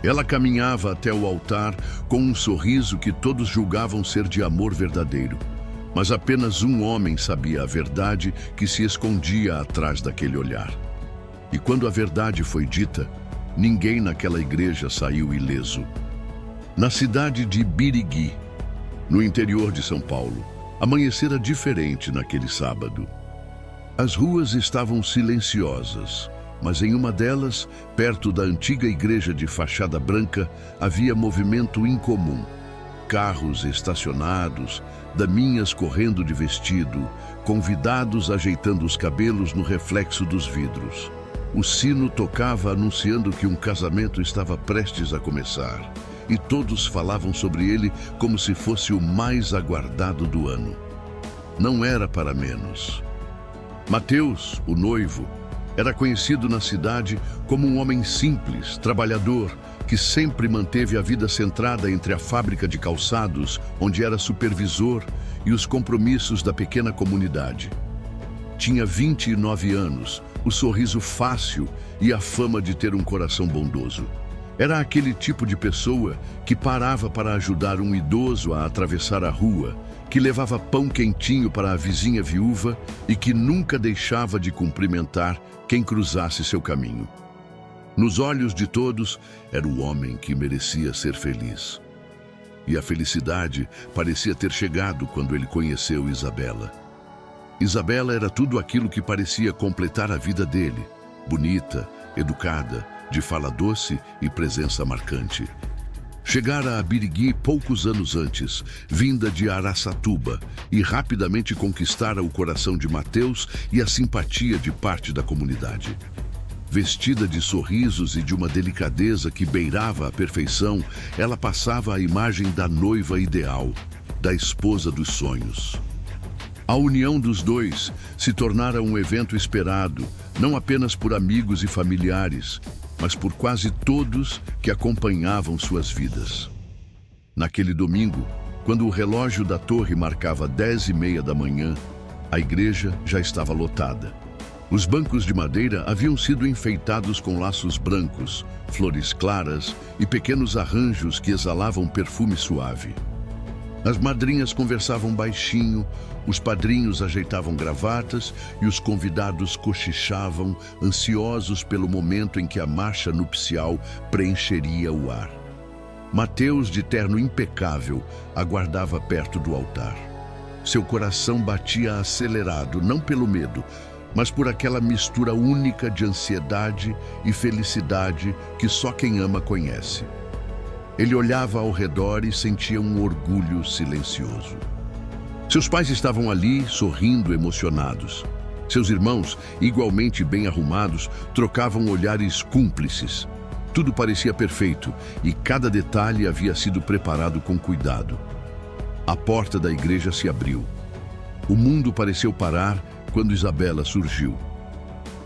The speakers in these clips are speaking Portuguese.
Ela caminhava até o altar com um sorriso que todos julgavam ser de amor verdadeiro. Mas apenas um homem sabia a verdade que se escondia atrás daquele olhar. E quando a verdade foi dita, ninguém naquela igreja saiu ileso. Na cidade de Birigui, no interior de São Paulo, amanhecera diferente naquele sábado. As ruas estavam silenciosas, mas em uma delas, perto da antiga igreja de fachada branca, havia movimento incomum. Carros estacionados, daminhas correndo de vestido, convidados ajeitando os cabelos no reflexo dos vidros. O sino tocava anunciando que um casamento estava prestes a começar, e todos falavam sobre ele como se fosse o mais aguardado do ano. Não era para menos. Mateus, o noivo, era conhecido na cidade como um homem simples, trabalhador, que sempre manteve a vida centrada entre a fábrica de calçados, onde era supervisor, e os compromissos da pequena comunidade. Tinha 29 anos, o sorriso fácil e a fama de ter um coração bondoso. Era aquele tipo de pessoa que parava para ajudar um idoso a atravessar a rua, que levava pão quentinho para a vizinha viúva e que nunca deixava de cumprimentar quem cruzasse seu caminho. Nos olhos de todos, era o homem que merecia ser feliz. E a felicidade parecia ter chegado quando ele conheceu Isabela. Isabela era tudo aquilo que parecia completar a vida dele: bonita, educada, de fala doce e presença marcante. Chegara a Birigui poucos anos antes, vinda de Araçatuba, e rapidamente conquistara o coração de Mateus e a simpatia de parte da comunidade. Vestida de sorrisos e de uma delicadeza que beirava a perfeição, ela passava a imagem da noiva ideal, da esposa dos sonhos. A união dos dois se tornara um evento esperado, não apenas por amigos e familiares, mas por quase todos que acompanhavam suas vidas. Naquele domingo, quando o relógio da torre marcava 10h30 da manhã, a igreja já estava lotada. Os bancos de madeira haviam sido enfeitados com laços brancos, flores claras e pequenos arranjos que exalavam perfume suave. As madrinhas conversavam baixinho, os padrinhos ajeitavam gravatas e os convidados cochichavam, ansiosos pelo momento em que a marcha nupcial preencheria o ar. Mateus, de terno impecável, aguardava perto do altar. Seu coração batia acelerado, não pelo medo, mas por aquela mistura única de ansiedade e felicidade que só quem ama conhece. Ele olhava ao redor e sentia um orgulho silencioso. Seus pais estavam ali, sorrindo, emocionados. Seus irmãos, igualmente bem arrumados, trocavam olhares cúmplices. Tudo parecia perfeito e cada detalhe havia sido preparado com cuidado. A porta da igreja se abriu. O mundo pareceu parar quando Isabela surgiu.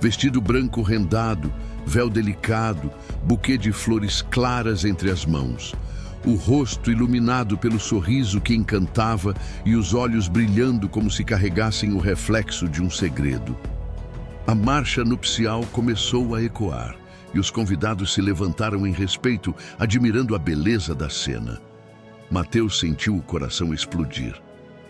Vestido branco rendado, véu delicado, buquê de flores claras entre as mãos. O rosto iluminado pelo sorriso que encantava e os olhos brilhando como se carregassem o reflexo de um segredo. A marcha nupcial começou a ecoar e os convidados se levantaram em respeito, admirando a beleza da cena. Mateus sentiu o coração explodir.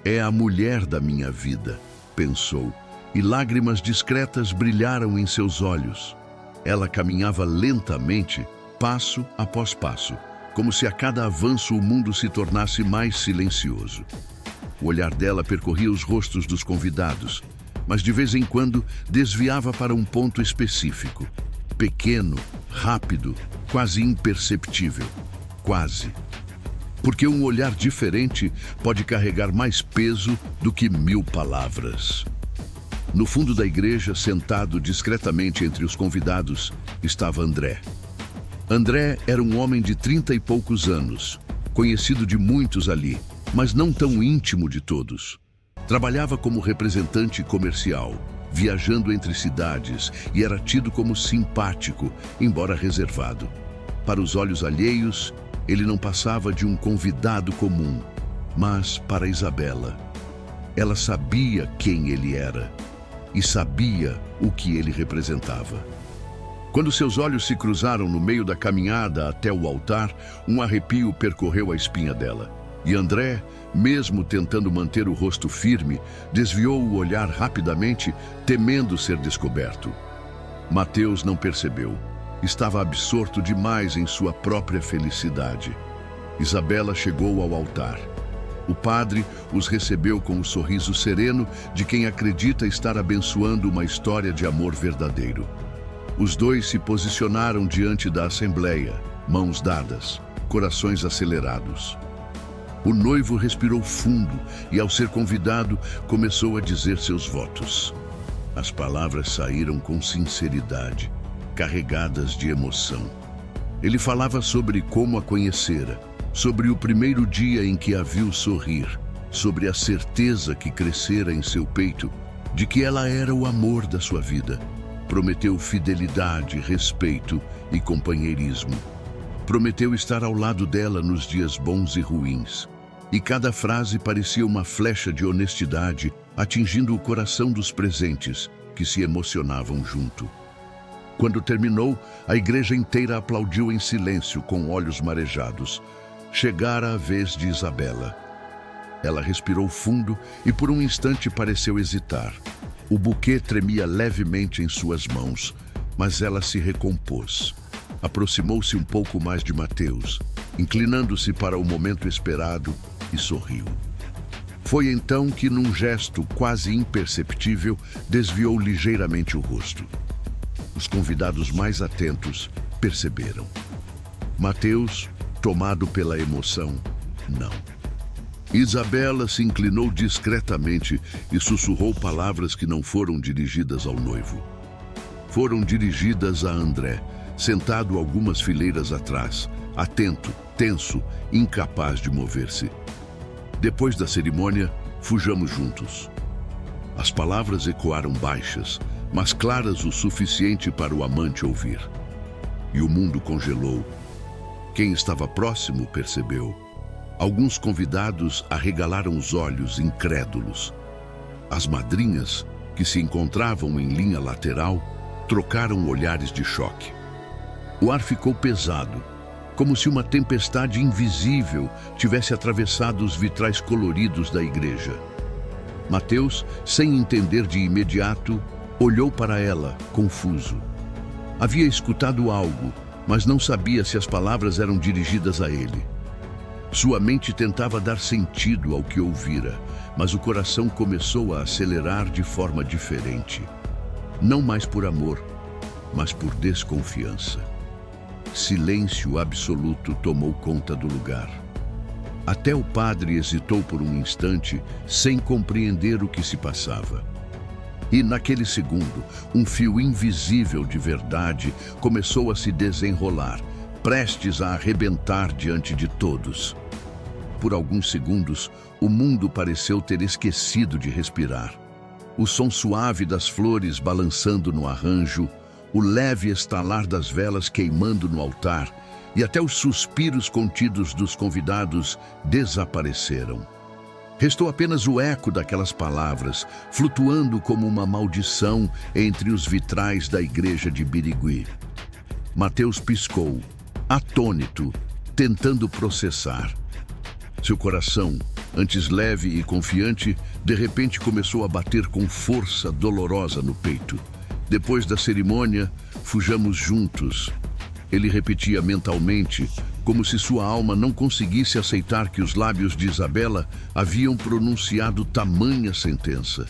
É a mulher da minha vida, pensou, e lágrimas discretas brilharam em seus olhos. Ela caminhava lentamente, passo após passo, como se a cada avanço o mundo se tornasse mais silencioso. O olhar dela percorria os rostos dos convidados, mas de vez em quando desviava para um ponto específico. Pequeno, rápido, quase imperceptível. Quase. Porque um olhar diferente pode carregar mais peso do que 1000 palavras. No fundo da igreja, sentado discretamente entre os convidados, estava André. André era um homem de 30 e poucos anos, conhecido de muitos ali, mas não tão íntimo de todos. Trabalhava como representante comercial, viajando entre cidades, e era tido como simpático, embora reservado. Para os olhos alheios, ele não passava de um convidado comum, mas para Isabela, ela sabia quem ele era e sabia o que ele representava. Quando seus olhos se cruzaram no meio da caminhada até o altar, um arrepio percorreu a espinha dela. E André, mesmo tentando manter o rosto firme, desviou o olhar rapidamente, temendo ser descoberto. Mateus não percebeu. Estava absorto demais em sua própria felicidade. Isabela chegou ao altar. O padre os recebeu com o sorriso sereno de quem acredita estar abençoando uma história de amor verdadeiro. Os dois se posicionaram diante da assembleia, mãos dadas, corações acelerados. O noivo respirou fundo e, ao ser convidado, começou a dizer seus votos. As palavras saíram com sinceridade, carregadas de emoção. Ele falava sobre como a conhecera, sobre o primeiro dia em que a viu sorrir, sobre a certeza que crescera em seu peito de que ela era o amor da sua vida. Prometeu fidelidade, respeito e companheirismo. Prometeu estar ao lado dela nos dias bons e ruins. E cada frase parecia uma flecha de honestidade, atingindo o coração dos presentes, que se emocionavam junto. Quando terminou, a igreja inteira aplaudiu em silêncio, com olhos marejados. Chegara a vez de Isabela. Ela respirou fundo e por um instante pareceu hesitar. O buquê tremia levemente em suas mãos, mas ela se recompôs. Aproximou-se um pouco mais de Mateus, inclinando-se para o momento esperado, e sorriu. Foi então que, num gesto quase imperceptível, desviou ligeiramente o rosto. Os convidados mais atentos perceberam. Mateus, tomado pela emoção, não. Isabela se inclinou discretamente e sussurrou palavras que não foram dirigidas ao noivo. Foram dirigidas a André, sentado algumas fileiras atrás, atento, tenso, incapaz de mover-se. Depois da cerimônia, fujamos juntos. As palavras ecoaram baixas, mas claras o suficiente para o amante ouvir. E o mundo congelou. Quem estava próximo percebeu. Alguns convidados arregalaram os olhos, incrédulos. As madrinhas, que se encontravam em linha lateral, trocaram olhares de choque. O ar ficou pesado, como se uma tempestade invisível tivesse atravessado os vitrais coloridos da igreja. Mateus, sem entender de imediato, olhou para ela, confuso. Havia escutado algo, mas não sabia se as palavras eram dirigidas a ele. Sua mente tentava dar sentido ao que ouvira, mas o coração começou a acelerar de forma diferente. Não mais por amor, mas por desconfiança. Silêncio absoluto tomou conta do lugar. Até o padre hesitou por um instante, sem compreender o que se passava. E, naquele segundo, um fio invisível de verdade começou a se desenrolar, prestes a arrebentar diante de todos. Por alguns segundos, o mundo pareceu ter esquecido de respirar. O som suave das flores balançando no arranjo, o leve estalar das velas queimando no altar e até os suspiros contidos dos convidados desapareceram. Restou apenas o eco daquelas palavras, flutuando como uma maldição entre os vitrais da igreja de Birigui. Mateus piscou, atônito, tentando processar. Seu coração, antes leve e confiante, de repente começou a bater com força dolorosa no peito. Depois da cerimônia, fujamos juntos. Ele repetia mentalmente, como se sua alma não conseguisse aceitar que os lábios de Isabela haviam pronunciado tamanha sentença.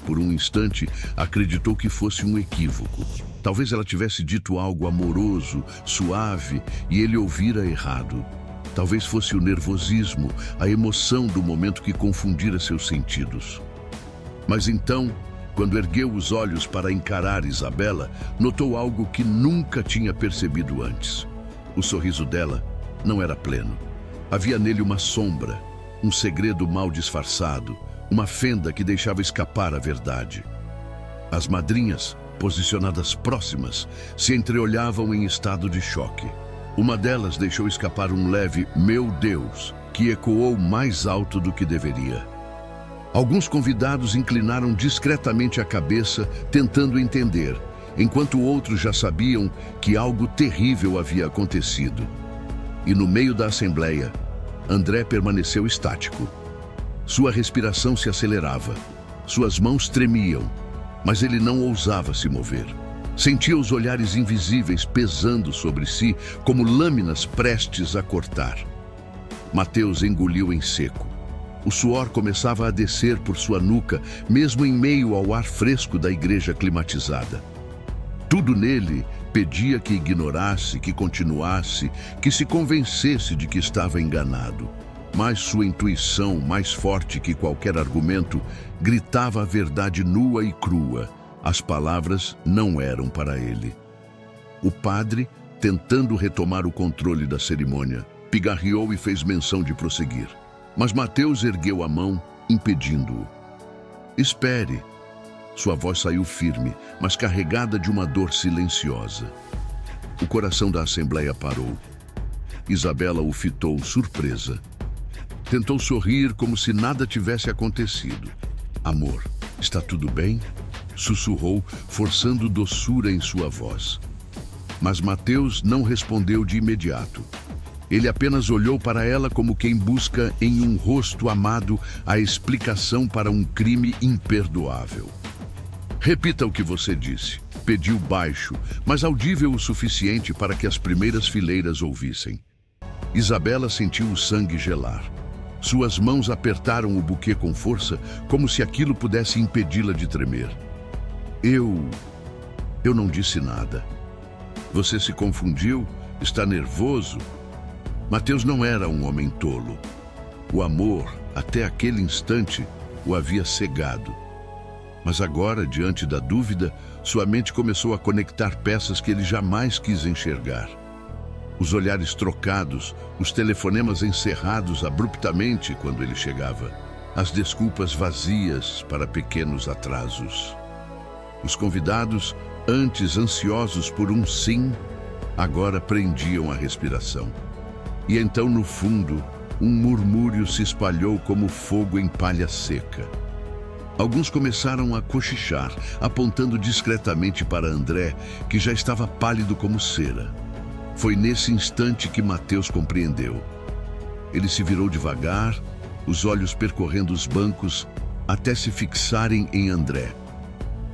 Por um instante, acreditou que fosse um equívoco. Talvez ela tivesse dito algo amoroso, suave, e ele ouvira errado. Talvez fosse o nervosismo, a emoção do momento que confundira seus sentidos. Mas então, quando ergueu os olhos para encarar Isabela, notou algo que nunca tinha percebido antes. O sorriso dela não era pleno. Havia nele uma sombra, um segredo mal disfarçado, uma fenda que deixava escapar a verdade. As madrinhas, posicionadas próximas, se entreolhavam em estado de choque. Uma delas deixou escapar um leve "meu Deus", que ecoou mais alto do que deveria. Alguns convidados inclinaram discretamente a cabeça, tentando entender, enquanto outros já sabiam que algo terrível havia acontecido. E no meio da assembleia, André permaneceu estático. Sua respiração se acelerava, suas mãos tremiam, mas ele não ousava se mover. Sentia os olhares invisíveis pesando sobre si como lâminas prestes a cortar. Mateus engoliu em seco. O suor começava a descer por sua nuca, mesmo em meio ao ar fresco da igreja climatizada. Tudo nele pedia que ignorasse, que continuasse, que se convencesse de que estava enganado. Mas sua intuição, mais forte que qualquer argumento, gritava a verdade nua e crua. As palavras não eram para ele. O padre, tentando retomar o controle da cerimônia, pigarreou e fez menção de prosseguir. Mas Mateus ergueu a mão, impedindo-o. Espere. Sua voz saiu firme, mas carregada de uma dor silenciosa. O coração da assembleia parou. Isabela o fitou, surpresa. Tentou sorrir como se nada tivesse acontecido. Amor, está tudo bem? Sussurrou, forçando doçura em sua voz. Mas Mateus não respondeu de imediato. Ele apenas olhou para ela como quem busca em um rosto amado a explicação para um crime imperdoável. Repita o que você disse, pediu baixo, mas audível o suficiente para que as primeiras fileiras ouvissem. Isabela sentiu o sangue gelar. Suas mãos apertaram o buquê com força, como se aquilo pudesse impedi-la de tremer. Eu não disse nada. Você se confundiu? Está nervoso? Mateus não era um homem tolo. O amor, até aquele instante, o havia cegado. Mas agora, diante da dúvida, sua mente começou a conectar peças que ele jamais quis enxergar. Os olhares trocados, os telefonemas encerrados abruptamente quando ele chegava, as desculpas vazias para pequenos atrasos. Os convidados, antes ansiosos por um sim, agora prendiam a respiração. E então, no fundo, um murmúrio se espalhou como fogo em palha seca. Alguns começaram a cochichar, apontando discretamente para André, que já estava pálido como cera. Foi nesse instante que Mateus compreendeu. Ele se virou devagar, os olhos percorrendo os bancos, até se fixarem em André.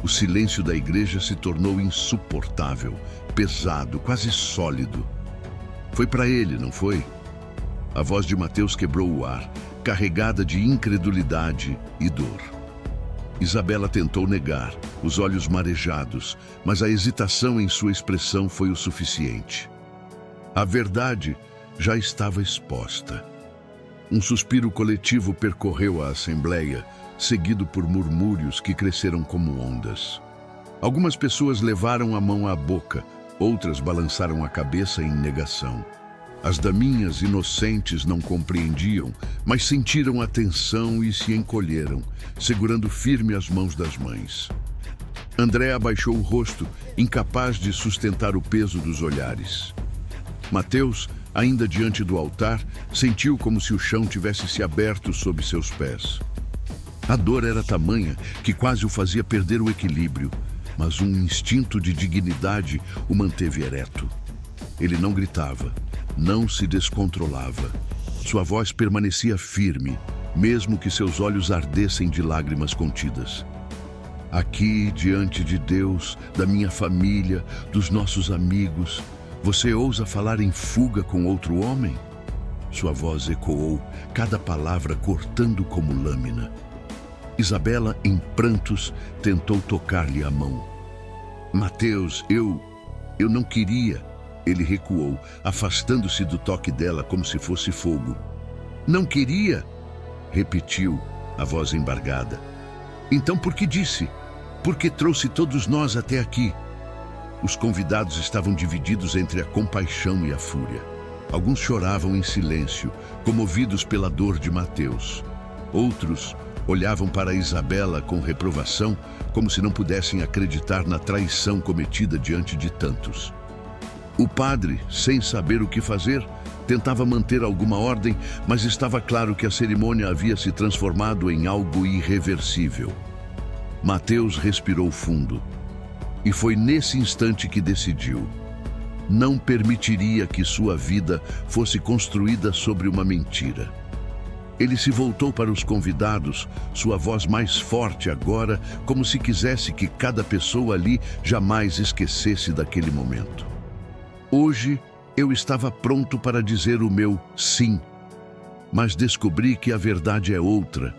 O silêncio da igreja se tornou insuportável, pesado, quase sólido. Foi para ele, não foi? A voz de Mateus quebrou o ar, carregada de incredulidade e dor. Isabela tentou negar, os olhos marejados, mas a hesitação em sua expressão foi o suficiente. A verdade já estava exposta. Um suspiro coletivo percorreu a assembleia, seguido por murmúrios que cresceram como ondas. Algumas pessoas levaram a mão à boca, outras balançaram a cabeça em negação. As daminhas inocentes não compreendiam, mas sentiram a tensão e se encolheram, segurando firme as mãos das mães. André abaixou o rosto, incapaz de sustentar o peso dos olhares. Mateus, ainda diante do altar, sentiu como se o chão tivesse se aberto sob seus pés. A dor era tamanha que quase o fazia perder o equilíbrio, mas um instinto de dignidade o manteve ereto. Ele não gritava, não se descontrolava. Sua voz permanecia firme, mesmo que seus olhos ardessem de lágrimas contidas. Aqui, diante de Deus, da minha família, dos nossos amigos, você ousa falar em fuga com outro homem? Sua voz ecoou, cada palavra cortando como lâmina. Isabela, em prantos, tentou tocar-lhe a mão. Mateus, eu não queria. Ele recuou, afastando-se do toque dela como se fosse fogo. Não queria? Repetiu, a voz embargada. Então por que disse? Por que trouxe todos nós até aqui? Os convidados estavam divididos entre a compaixão e a fúria. Alguns choravam em silêncio, comovidos pela dor de Mateus. Outros olhavam para Isabela com reprovação, como se não pudessem acreditar na traição cometida diante de tantos. O padre, sem saber o que fazer, tentava manter alguma ordem, mas estava claro que a cerimônia havia se transformado em algo irreversível. Mateus respirou fundo. E foi nesse instante que decidiu. Não permitiria que sua vida fosse construída sobre uma mentira. Ele se voltou para os convidados, sua voz mais forte agora, como se quisesse que cada pessoa ali jamais esquecesse daquele momento. Hoje, eu estava pronto para dizer o meu sim, mas descobri que a verdade é outra.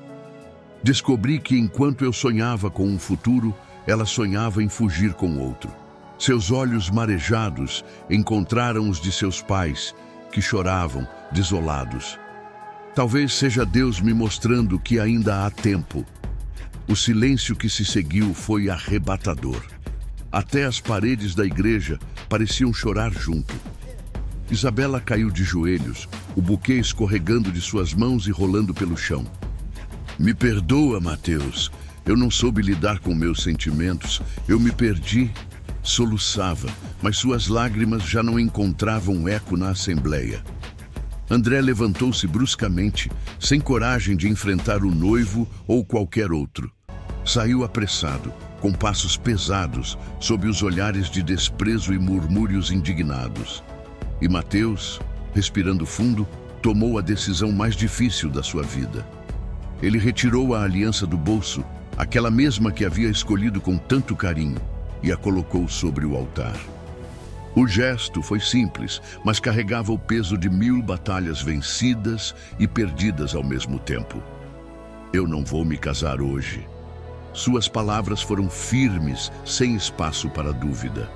Descobri que enquanto eu sonhava com um futuro, ela sonhava em fugir com outro. Seus olhos marejados encontraram os de seus pais, que choravam, desolados. Talvez seja Deus me mostrando que ainda há tempo. O silêncio que se seguiu foi arrebatador. Até as paredes da igreja pareciam chorar junto. Isabela caiu de joelhos, o buquê escorregando de suas mãos e rolando pelo chão. Me perdoa, Mateus. Eu não soube lidar com meus sentimentos. Eu me perdi. Soluçava, mas suas lágrimas já não encontravam eco na assembleia. André levantou-se bruscamente, sem coragem de enfrentar o noivo ou qualquer outro. Saiu apressado, com passos pesados, sob os olhares de desprezo e murmúrios indignados. E Mateus, respirando fundo, tomou a decisão mais difícil da sua vida. Ele retirou a aliança do bolso, aquela mesma que havia escolhido com tanto carinho, e a colocou sobre o altar. O gesto foi simples, mas carregava o peso de 1000 batalhas vencidas e perdidas ao mesmo tempo. Eu não vou me casar hoje. Suas palavras foram firmes, sem espaço para dúvida.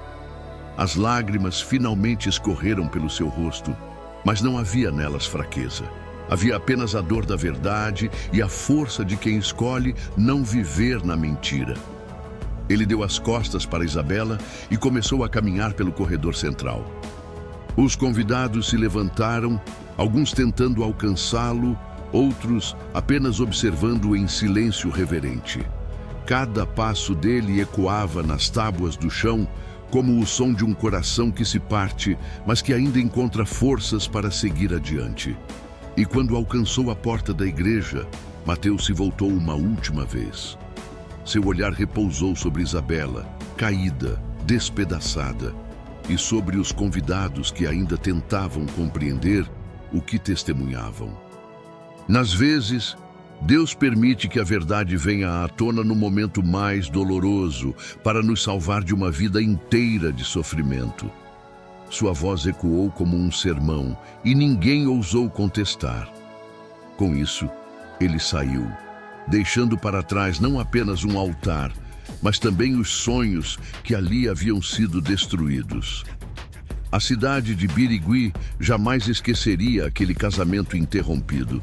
As lágrimas finalmente escorreram pelo seu rosto, mas não havia nelas fraqueza. Havia apenas a dor da verdade e a força de quem escolhe não viver na mentira. Ele deu as costas para Isabela e começou a caminhar pelo corredor central. Os convidados se levantaram, alguns tentando alcançá-lo, outros apenas observando em silêncio reverente. Cada passo dele ecoava nas tábuas do chão, como o som de um coração que se parte, mas que ainda encontra forças para seguir adiante. E quando alcançou a porta da igreja, Mateus se voltou uma última vez. Seu olhar repousou sobre Isabela, caída, despedaçada, e sobre os convidados que ainda tentavam compreender o que testemunhavam. Nas vezes, Deus permite que a verdade venha à tona no momento mais doloroso para nos salvar de uma vida inteira de sofrimento. Sua voz ecoou como um sermão e ninguém ousou contestar. Com isso, ele saiu, deixando para trás não apenas um altar, mas também os sonhos que ali haviam sido destruídos. A cidade de Birigui jamais esqueceria aquele casamento interrompido.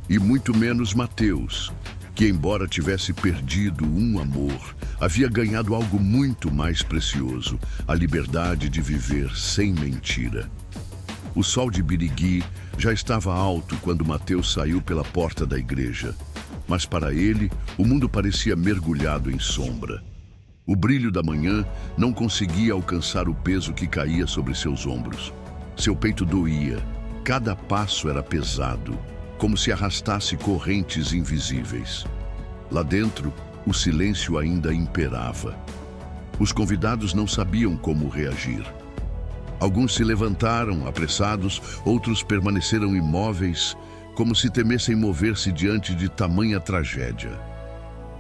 E muito menos Mateus, que embora tivesse perdido um amor, havia ganhado algo muito mais precioso, a liberdade de viver sem mentira. O sol de Birigui já estava alto quando Mateus saiu pela porta da igreja. Mas para ele, o mundo parecia mergulhado em sombra. O brilho da manhã não conseguia alcançar o peso que caía sobre seus ombros. Seu peito doía, cada passo era pesado, como se arrastasse correntes invisíveis. Lá dentro, o silêncio ainda imperava. Os convidados não sabiam como reagir. Alguns se levantaram, apressados, outros permaneceram imóveis, como se temessem mover-se diante de tamanha tragédia.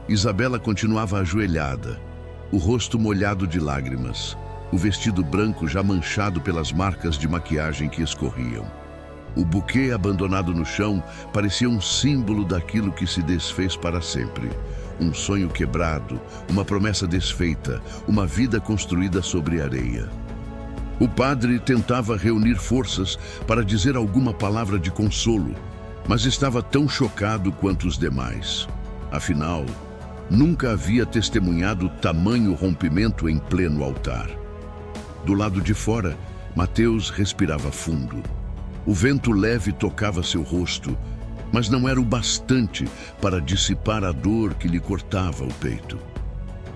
Isabela continuava ajoelhada, o rosto molhado de lágrimas, o vestido branco já manchado pelas marcas de maquiagem que escorriam. O buquê abandonado no chão parecia um símbolo daquilo que se desfez para sempre. Um sonho quebrado, uma promessa desfeita, uma vida construída sobre areia. O padre tentava reunir forças para dizer alguma palavra de consolo, mas estava tão chocado quanto os demais. Afinal, nunca havia testemunhado tamanho rompimento em pleno altar. Do lado de fora, Mateus respirava fundo. O vento leve tocava seu rosto, mas não era o bastante para dissipar a dor que lhe cortava o peito.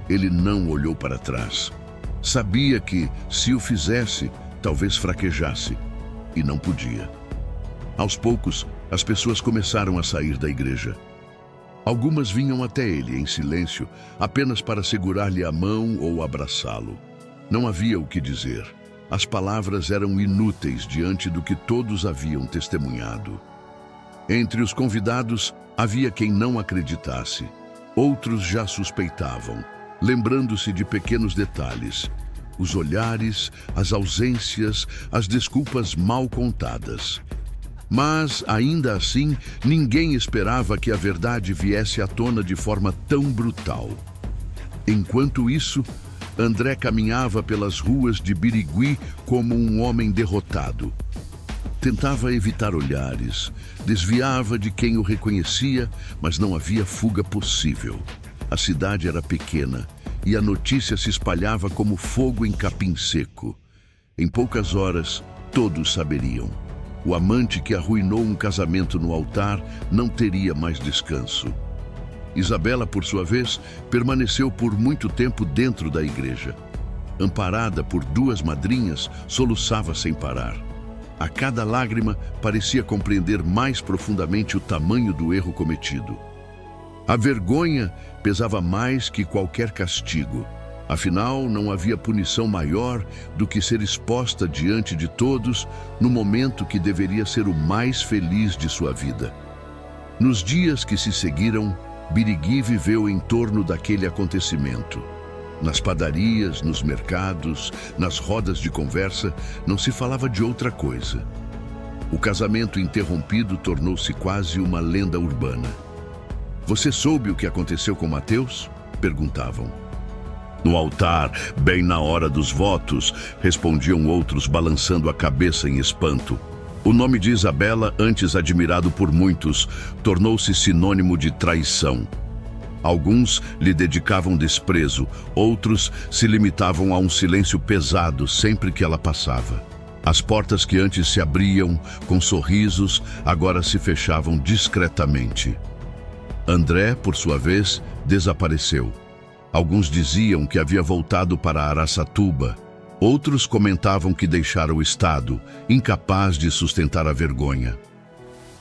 Ele não olhou para trás. Sabia que, se o fizesse, talvez fraquejasse, e não podia. Aos poucos, as pessoas começaram a sair da igreja. Algumas vinham até ele em silêncio, apenas para segurar-lhe a mão ou abraçá-lo. Não havia o que dizer. As palavras eram inúteis diante do que todos haviam testemunhado. Entre os convidados, havia quem não acreditasse. Outros já suspeitavam, lembrando-se de pequenos detalhes. Os olhares, as ausências, as desculpas mal contadas. Mas, ainda assim, ninguém esperava que a verdade viesse à tona de forma tão brutal. Enquanto isso, André caminhava pelas ruas de Birigui como um homem derrotado. Tentava evitar olhares, desviava de quem o reconhecia, mas não havia fuga possível. A cidade era pequena e a notícia se espalhava como fogo em capim seco. Em poucas horas, todos saberiam. O amante que arruinou um casamento no altar não teria mais descanso. Isabela, por sua vez, permaneceu por muito tempo dentro da igreja. Amparada por duas madrinhas, soluçava sem parar. A cada lágrima parecia compreender mais profundamente o tamanho do erro cometido. A vergonha pesava mais que qualquer castigo. Afinal, não havia punição maior do que ser exposta diante de todos no momento que deveria ser o mais feliz de sua vida. Nos dias que se seguiram, Birigui viveu em torno daquele acontecimento. Nas padarias, nos mercados, nas rodas de conversa, não se falava de outra coisa. O casamento interrompido tornou-se quase uma lenda urbana. "Você soube o que aconteceu com Mateus?" perguntavam. "No altar, bem na hora dos votos", respondiam outros, balançando a cabeça em espanto. O nome de Isabela, antes admirado por muitos, tornou-se sinônimo de traição. Alguns lhe dedicavam desprezo, outros se limitavam a um silêncio pesado sempre que ela passava. As portas que antes se abriam com sorrisos, agora se fechavam discretamente. André, por sua vez, desapareceu. Alguns diziam que havia voltado para Araçatuba. Outros comentavam que deixara o estado, incapaz de sustentar a vergonha.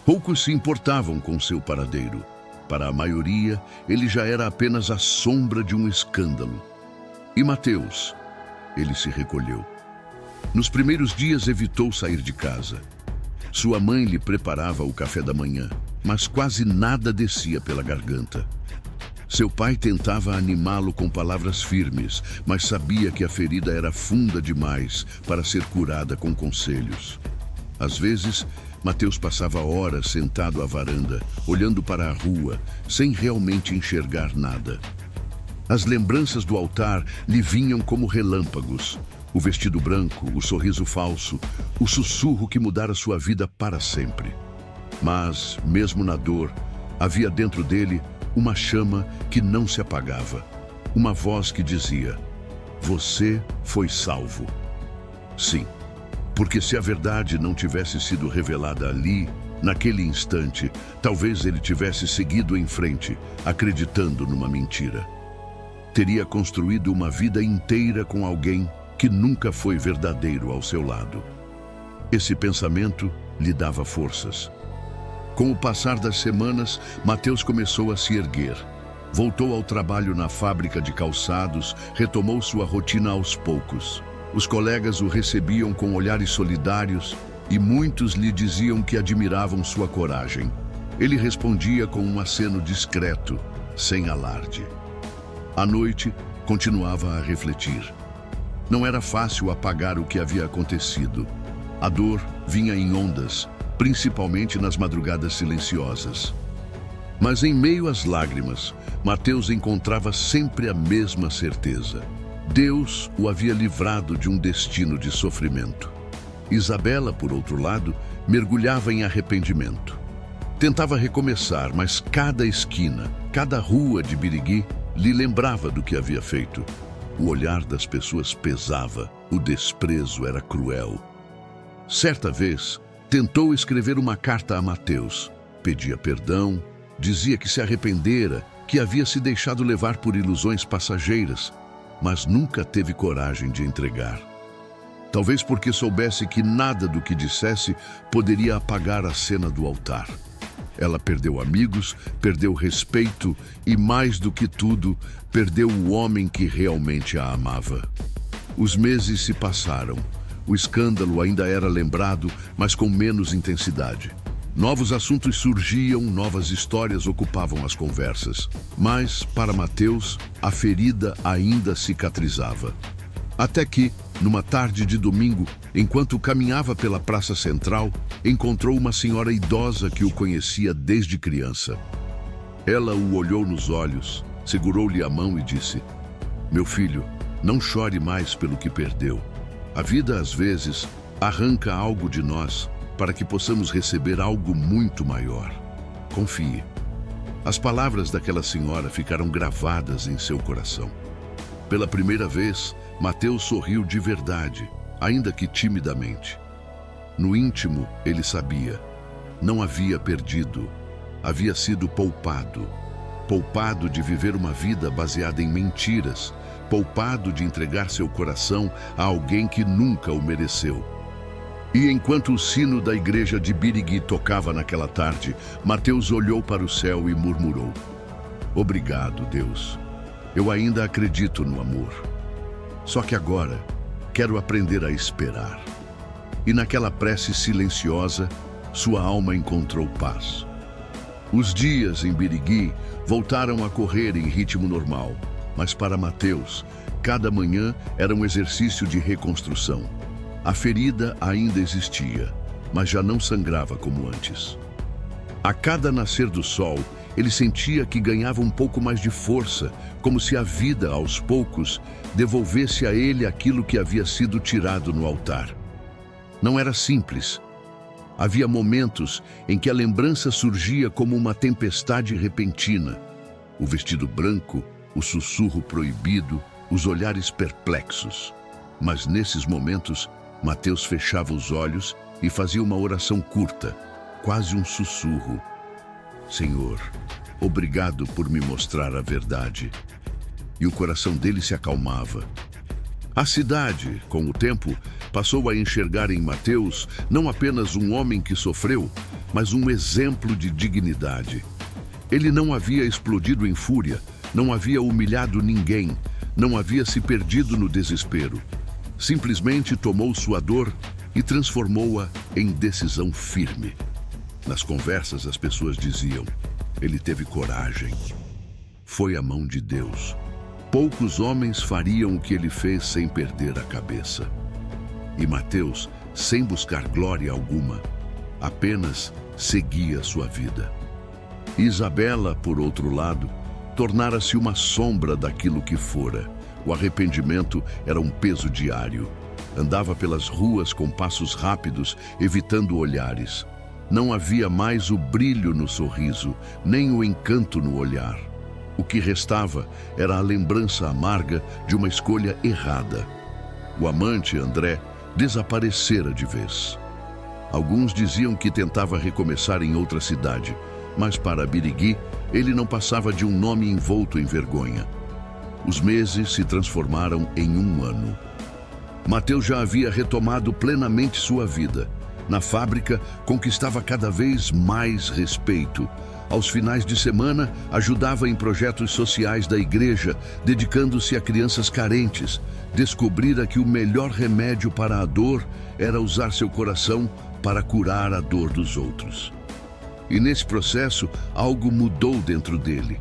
Poucos se importavam com seu paradeiro. Para a maioria, ele já era apenas a sombra de um escândalo. E Mateus? Ele se recolheu. Nos primeiros dias evitou sair de casa. Sua mãe lhe preparava o café da manhã, mas quase nada descia pela garganta. Seu pai tentava animá-lo com palavras firmes, mas sabia que a ferida era funda demais para ser curada com conselhos. Às vezes, Mateus passava horas sentado à varanda, olhando para a rua, sem realmente enxergar nada. As lembranças do altar lhe vinham como relâmpagos. O vestido branco, o sorriso falso, o sussurro que mudara sua vida para sempre. Mas, mesmo na dor, havia dentro dele uma chama que não se apagava. Uma voz que dizia: "Você foi salvo." Sim, porque se a verdade não tivesse sido revelada ali, naquele instante, talvez ele tivesse seguido em frente, acreditando numa mentira. Teria construído uma vida inteira com alguém que nunca foi verdadeiro ao seu lado. Esse pensamento lhe dava forças. Com o passar das semanas, Mateus começou a se erguer. Voltou ao trabalho na fábrica de calçados, retomou sua rotina aos poucos. Os colegas o recebiam com olhares solidários e muitos lhe diziam que admiravam sua coragem. Ele respondia com um aceno discreto, sem alarde. À noite, continuava a refletir. Não era fácil apagar o que havia acontecido. A dor vinha em ondas, principalmente nas madrugadas silenciosas. Mas em meio às lágrimas, Mateus encontrava sempre a mesma certeza. Deus o havia livrado de um destino de sofrimento. Isabela, por outro lado, mergulhava em arrependimento. Tentava recomeçar, mas cada esquina, cada rua de Birigui lhe lembrava do que havia feito. O olhar das pessoas pesava, o desprezo era cruel. Certa vez, tentou escrever uma carta a Mateus. Pedia perdão, dizia que se arrependera, que havia se deixado levar por ilusões passageiras, mas nunca teve coragem de entregar. Talvez porque soubesse que nada do que dissesse poderia apagar a cena do altar. Ela perdeu amigos, perdeu respeito e, mais do que tudo, perdeu o homem que realmente a amava. Os meses se passaram. O escândalo ainda era lembrado, mas com menos intensidade. Novos assuntos surgiam, novas histórias ocupavam as conversas. Mas, para Mateus, a ferida ainda cicatrizava. Até que, numa tarde de domingo, enquanto caminhava pela praça central, encontrou uma senhora idosa que o conhecia desde criança. Ela o olhou nos olhos, segurou-lhe a mão e disse: "Meu filho, não chore mais pelo que perdeu. A vida, às vezes, arranca algo de nós para que possamos receber algo muito maior. Confie." As palavras daquela senhora ficaram gravadas em seu coração. Pela primeira vez, Mateus sorriu de verdade, ainda que timidamente. No íntimo, ele sabia. Não havia perdido. Havia sido poupado. Poupado de viver uma vida baseada em mentiras. Poupado de entregar seu coração a alguém que nunca o mereceu. E enquanto o sino da igreja de Birigui tocava naquela tarde, Mateus olhou para o céu e murmurou: "Obrigado, Deus. Eu ainda acredito no amor. Só que agora quero aprender a esperar." E naquela prece silenciosa, sua alma encontrou paz. Os dias em Birigui voltaram a correr em ritmo normal, mas para Mateus, cada manhã era um exercício de reconstrução. A ferida ainda existia, mas já não sangrava como antes. A cada nascer do sol, ele sentia que ganhava um pouco mais de força, como se a vida, aos poucos, devolvesse a ele aquilo que havia sido tirado no altar. Não era simples. Havia momentos em que a lembrança surgia como uma tempestade repentina. O vestido branco, o sussurro proibido, os olhares perplexos. Mas nesses momentos, Mateus fechava os olhos e fazia uma oração curta, quase um sussurro: "Senhor, obrigado por me mostrar a verdade." E o coração dele se acalmava. A cidade, com o tempo, passou a enxergar em Mateus não apenas um homem que sofreu, mas um exemplo de dignidade. Ele não havia explodido em fúria, não havia humilhado ninguém, não havia se perdido no desespero. Simplesmente tomou sua dor e transformou-a em decisão firme. Nas conversas, as pessoas diziam: "Ele teve coragem. Foi a mão de Deus." Poucos homens fariam o que ele fez sem perder a cabeça. E Mateus, sem buscar glória alguma, apenas seguia sua vida. Isabela, por outro lado, tornara-se uma sombra daquilo que fora. O arrependimento era um peso diário. Andava pelas ruas com passos rápidos, evitando olhares. Não havia mais o brilho no sorriso, nem o encanto no olhar. O que restava era a lembrança amarga de uma escolha errada. O amante, André, desaparecera de vez. Alguns diziam que tentava recomeçar em outra cidade, mas para Birigui, ele não passava de um nome envolto em vergonha. Os meses se transformaram em um ano. Mateus já havia retomado plenamente sua vida. Na fábrica, conquistava cada vez mais respeito. Aos finais de semana, ajudava em projetos sociais da igreja, dedicando-se a crianças carentes. Descobrira que o melhor remédio para a dor era usar seu coração para curar a dor dos outros. E nesse processo, algo mudou dentro dele.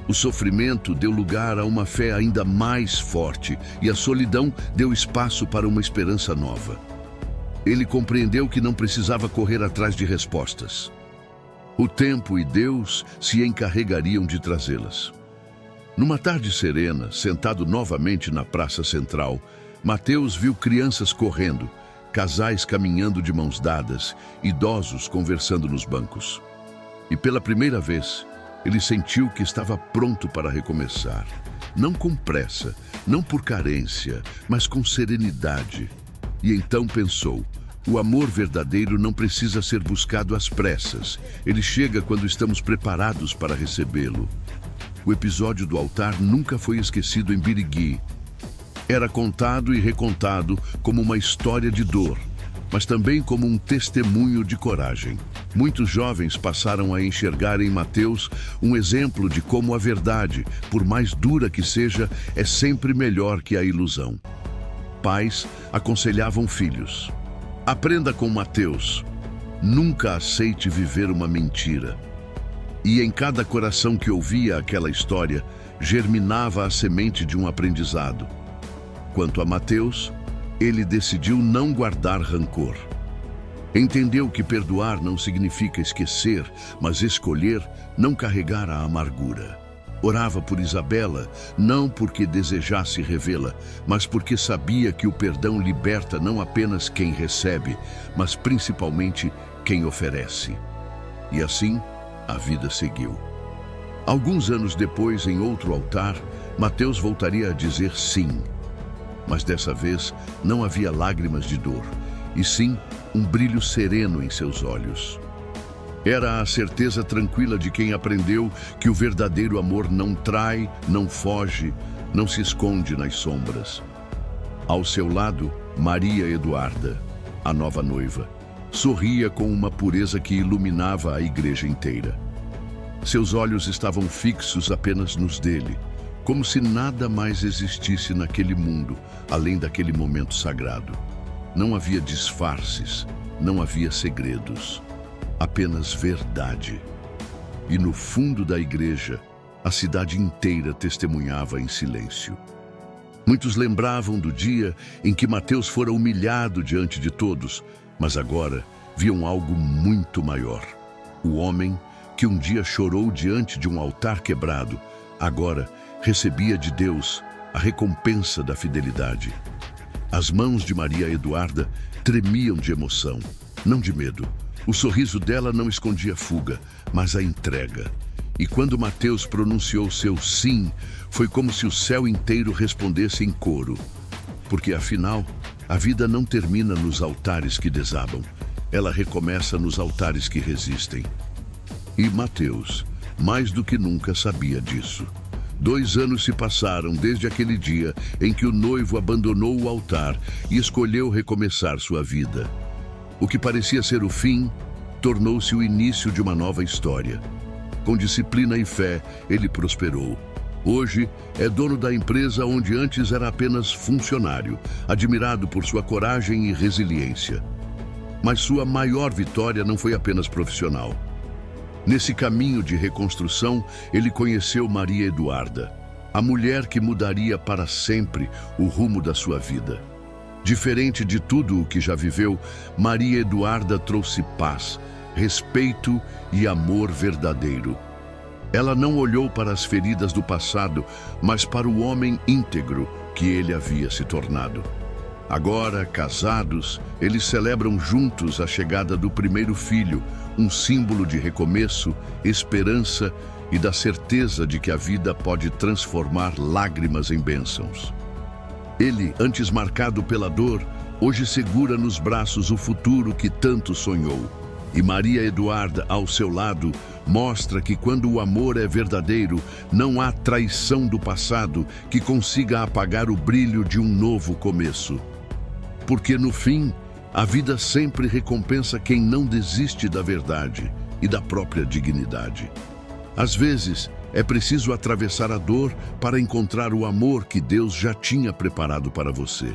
O sofrimento deu lugar a uma fé ainda mais forte e a solidão deu espaço para uma esperança nova. Ele compreendeu que não precisava correr atrás de respostas. O tempo e Deus se encarregariam de trazê-las. Numa tarde serena, sentado novamente na praça central, Mateus viu crianças correndo, casais caminhando de mãos dadas, idosos conversando nos bancos. E pela primeira vez, ele sentiu que estava pronto para recomeçar. Não com pressa, não por carência, mas com serenidade. E então pensou: o amor verdadeiro não precisa ser buscado às pressas. Ele chega quando estamos preparados para recebê-lo. O episódio do altar nunca foi esquecido em Birigui. Era contado e recontado como uma história de dor, mas também como um testemunho de coragem. Muitos jovens passaram a enxergar em Mateus um exemplo de como a verdade, por mais dura que seja, é sempre melhor que a ilusão. Pais aconselhavam filhos: aprenda com Mateus, nunca aceite viver uma mentira. E em cada coração que ouvia aquela história, germinava a semente de um aprendizado. Quanto a Mateus, ele decidiu não guardar rancor. Entendeu que perdoar não significa esquecer, mas escolher não carregar a amargura. Orava por Isabela, não porque desejasse revê-la, mas porque sabia que o perdão liberta não apenas quem recebe, mas principalmente quem oferece. E assim, a vida seguiu. Alguns anos depois, em outro altar, Mateus voltaria a dizer sim. Mas dessa vez não havia lágrimas de dor, e sim um brilho sereno em seus olhos. Era a certeza tranquila de quem aprendeu que o verdadeiro amor não trai, não foge, não se esconde nas sombras. Ao seu lado, Maria Eduarda, a nova noiva, sorria com uma pureza que iluminava a igreja inteira. Seus olhos estavam fixos apenas nos dele, como se nada mais existisse naquele mundo, além daquele momento sagrado. Não havia disfarces, não havia segredos, apenas verdade. E no fundo da igreja, a cidade inteira testemunhava em silêncio. Muitos lembravam do dia em que Mateus fora humilhado diante de todos, mas agora viam algo muito maior. O homem que um dia chorou diante de um altar quebrado, agora recebia de Deus a recompensa da fidelidade. As mãos de Maria Eduarda tremiam de emoção, não de medo. O sorriso dela não escondia fuga, mas a entrega. E quando Mateus pronunciou seu sim, foi como se o céu inteiro respondesse em coro. Porque afinal, a vida não termina nos altares que desabam, ela recomeça nos altares que resistem. E Mateus, mais do que nunca, sabia disso. 2 anos se passaram desde aquele dia em que o noivo abandonou o altar e escolheu recomeçar sua vida. O que parecia ser o fim, tornou-se o início de uma nova história. Com disciplina e fé, ele prosperou. Hoje, é dono da empresa onde antes era apenas funcionário, admirado por sua coragem e resiliência. Mas sua maior vitória não foi apenas profissional. Nesse caminho de reconstrução, ele conheceu Maria Eduarda, a mulher que mudaria para sempre o rumo da sua vida. Diferente de tudo o que já viveu, Maria Eduarda trouxe paz, respeito e amor verdadeiro. Ela não olhou para as feridas do passado, mas para o homem íntegro que ele havia se tornado. Agora, casados, eles celebram juntos a chegada do primeiro filho, um símbolo de recomeço, esperança e da certeza de que a vida pode transformar lágrimas em bênçãos. Ele, antes marcado pela dor, hoje segura nos braços o futuro que tanto sonhou. E Maria Eduarda, ao seu lado, mostra que quando o amor é verdadeiro, não há traição do passado que consiga apagar o brilho de um novo começo. Porque no fim, a vida sempre recompensa quem não desiste da verdade e da própria dignidade. Às vezes, é preciso atravessar a dor para encontrar o amor que Deus já tinha preparado para você.